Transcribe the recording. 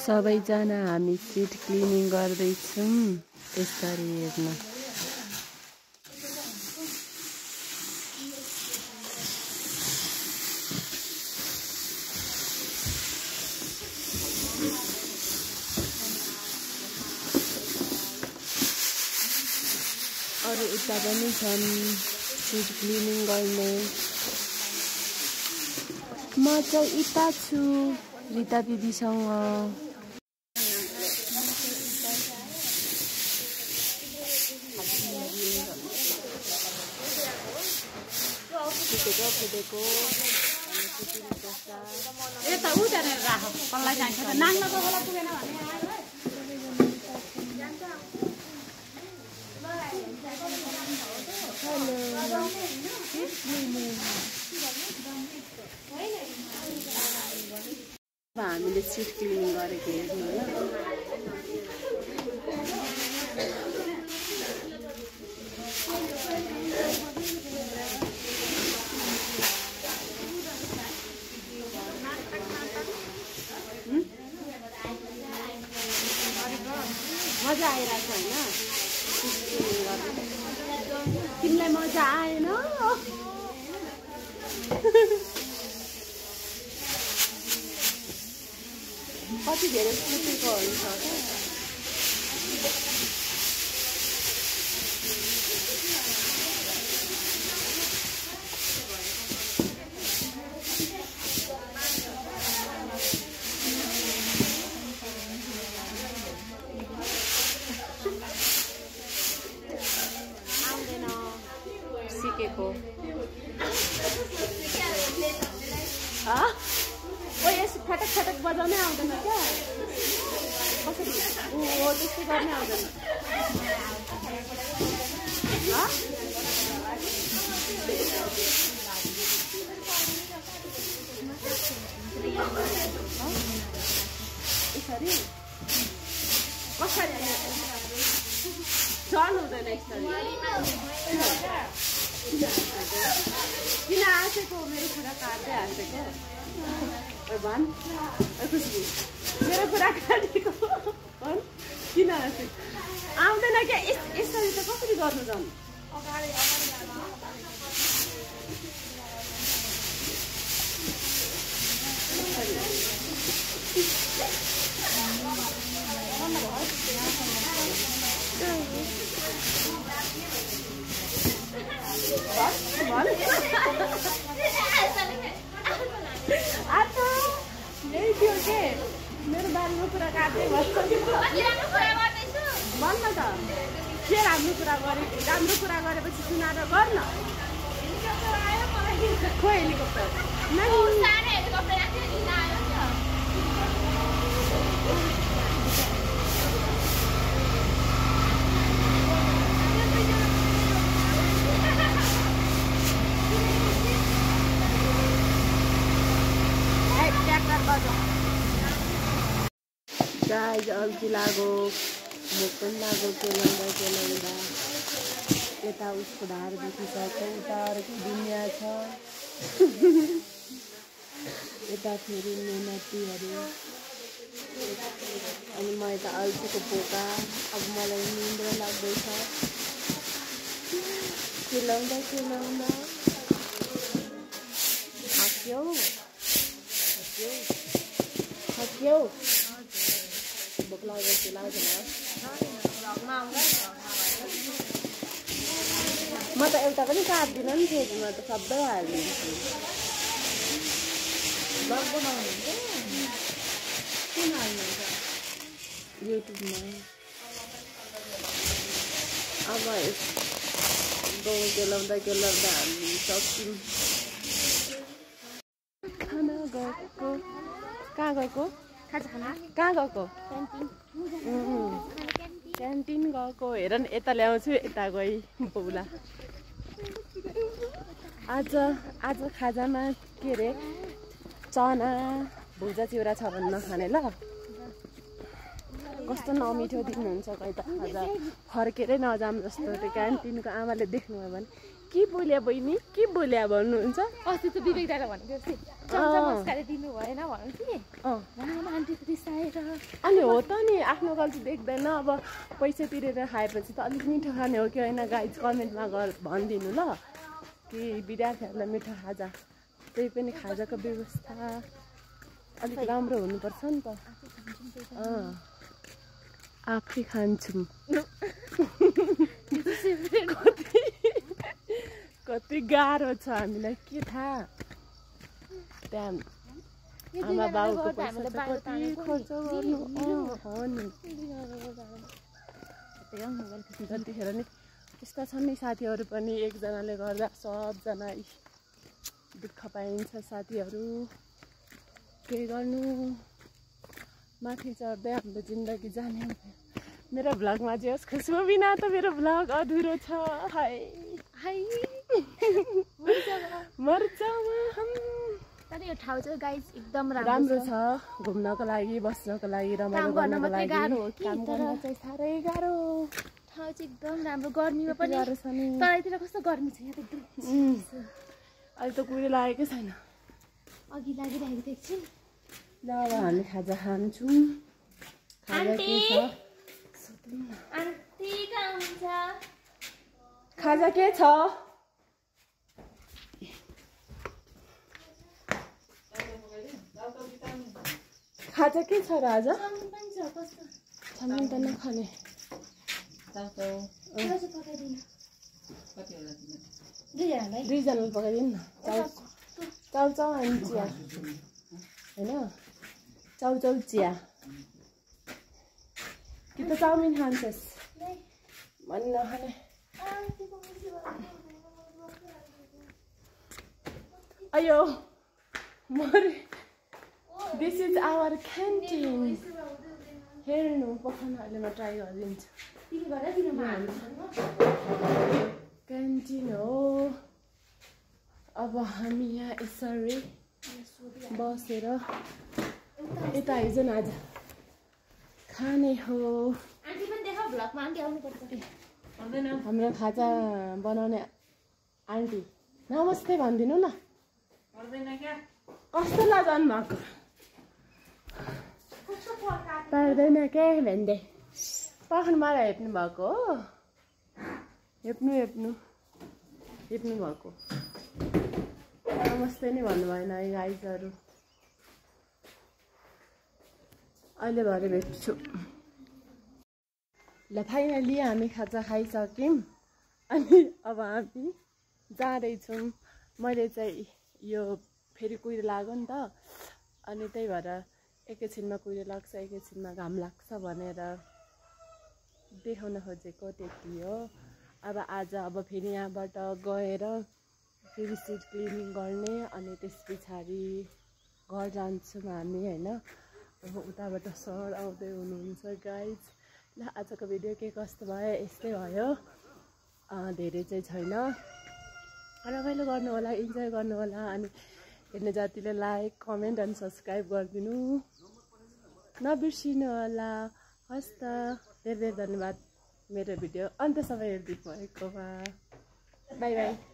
सबैजना हामी seat cleaning गर्दैछौँ यसरी हेर्न। अरू उता पनि छन् सिट क्लिनिङ गर्ने। म चाहिँ यता छु रिता दिदीसँग। यता उता राख कसलाई चाहिन्छ त नाङ्लोको होला पुगेन भने हामीले सिट क्लिनिङ गरेको हेर्नु होला। मजा आइरहेछ होइन तिमीलाई मजा आएन? कति धेरै सुतेको हुन्छ आउँदैन सिकेको। यस फटक फटक बजाउनै आउँदैन क्या? कसरी त्यस्तो गर्नै आउँदैन? यसरी कसरी चल हुँदैन यसरी? किन आँसेको? मेरो कुरा काट्दै हाँसेको भन्। खुसी मेरो कुरा काटेको भन्। किन हाँसेको? आउँदैन क्या यसरी त कसरी गर्नु जानु? यही थियो के मेरो बारेमा कुरा काट्दै भन्छ भन्न त के राम्रो कुरा गरे? राम्रो कुरा गरेपछि सुनाएर गर्न। खोइ हेलिकप्टर गाइज अल्छी लाग्यो, भोक पनि लाग्यो। केलाउँदा यता उसको ढाड दुखिसक्यो, उता अर्को दुनियाँ छ। यता फेरि मेहनतीहरू अनि म यता अल्छीको पोका। अब मलाई निन्द्र लाग्दैछ। केलाउँदा सक्यो। भोक लागेको लाग्दैन? म त एउटा पनि काट्दिनँ नि फेरि, म त सबै हालिदिन्छु। ब्लग बनाउनुहुन्छ? किन हाल्नुहुन्छ? युट्युबमा। अब गाउँ केलाउँदा हामी सक्छौँ। खाना गएको कहाँ गएको? कहाँ गएको? क्यान्टिन गएको। हेर न यता ल्याउँछु यता गई बौला। आज खाजामा के अरे चना भुजा चिउरा छ भने नखाने ल। कस्तो नमिठो दिनुहुन्छ खै त खाजा। फर्केरै नजाम जस्तो। त्यो क्यान्टिनको आमाले देख्नुभयो भने के बोल्या बहिनी के बोल्या भन्नुहुन्छ। अस्ति त विवेक दाइले भनेको चम्चा मस्काले दिनु भएन भन्नु कि आन्टी त रिसाएर आफ्नो गल्ती देख्दैन अब पैसा तिरेर खाएपछि त अलिक मिठो खाने हो कि होइन गाइज कमेन्टमा भनिदिनु ल कि विद्यार्थीहरूलाई मिठो खाजा त्यही पनि खाजाको व्यवस्था अलिक राम्रो हुनुपर्छ नि त आफै खान्छौँ कति गाह्रो छ हामीलाई के थाहा त्यहाँ आमा बाउको पैसा कति खर्च गर्नु हो नि जतिखेर नि त्यस्ता छन् नि साथीहरू पनि एकजनाले गर्दा सबजना दुःख पाइन्छ साथीहरू के गर्नु माथि चढ्दै हाम्रो जिन्दगी जाने मेरो भ्लगमा जे होस् खुसबु बिना त मेरो भ्लग अधुरो छ हाय हाय मर्चामा हम तर यो ठाउँ चाहिँ गाइज एकदम राम्रो छ घुम्नको लागि बस्नको लागि रमाइलो गर्नको लागि गाह्रो हो कि काम गर्न चाहिँ साह्रै गाह्रो ठाउँ चाहिँ एकदम राम्रो गर्मीमा पनि गाह्रो छ नि तराईतिर कस्तो गर्मी छ यहाँ त एकदम अहिले त कुहिरो लागेकै छैन अघि लागिरहेको थियो एकछिन ल अब हामी खाजा खान्छौँ खाजा के छ आन्टी कहाँ हुन्छ खाजा के छ खाजा के छ र आज चाउमिन त नखाने दुईजनालाई पकाइदिनु न चाउचाउ अनि चिया होइन चाउचाउ चिया कि त चाउमिन खान्छस् भने नखाने अयो मरे दिस इज आवर क्यान्टिन हेर्नु पखान अहिले म ट्राई गरिदिन्छु क्यान्टिन हो अब हामी यहाँ यसरी बसेर यता आइज न आज खाने हो हाम्रो खाजा बनाउने आन्टी नमस्ते भनिदिनु न कस्तो लाजानु भएको पर्दैन के भेन्डे पखान मलाई हेप्नु भएको हो हेप्नु भएको नमस्ते नै भन्नु भएन है गाइजहरू अहिले भरे भेट्छु ल फाइनली हामी खाजा खाइसक्यौँ अनि अब हामी जाँदैछौँ मैले चाहिँ यो फेरि कुहिरो लाग्यो नि त अनि त्यही भएर एकैछिनमा कुहिरो लाग्छ एकैछिनमा घाम लाग्छ भनेर देखाउन खोजेको त्यति हो अब आज अब फेरि यहाँबाट गएर फेरि सिट क्लिनिङ गर्ने अनि त्यस पछाडि घर जान्छौँ हामी होइन अब उताबाट सर आउँदै हुनुहुन्छ गाइज ल आजको भिडियो के कस्तो भयो यस्तै भयो धेरै चाहिँ छैन रमाइलो गर्नु होला इन्जोय गर्नु होला अनि हेर्ने जतिले लाइक कमेन्ट अनि सब्सक्राइब गरिदिनु नबिर्सिनु होला हस् त धेरै धेरै धन्यवाद मेरो भिडियो अन्त्यसम्म हेरिदिनु भएकोमा बाई बाई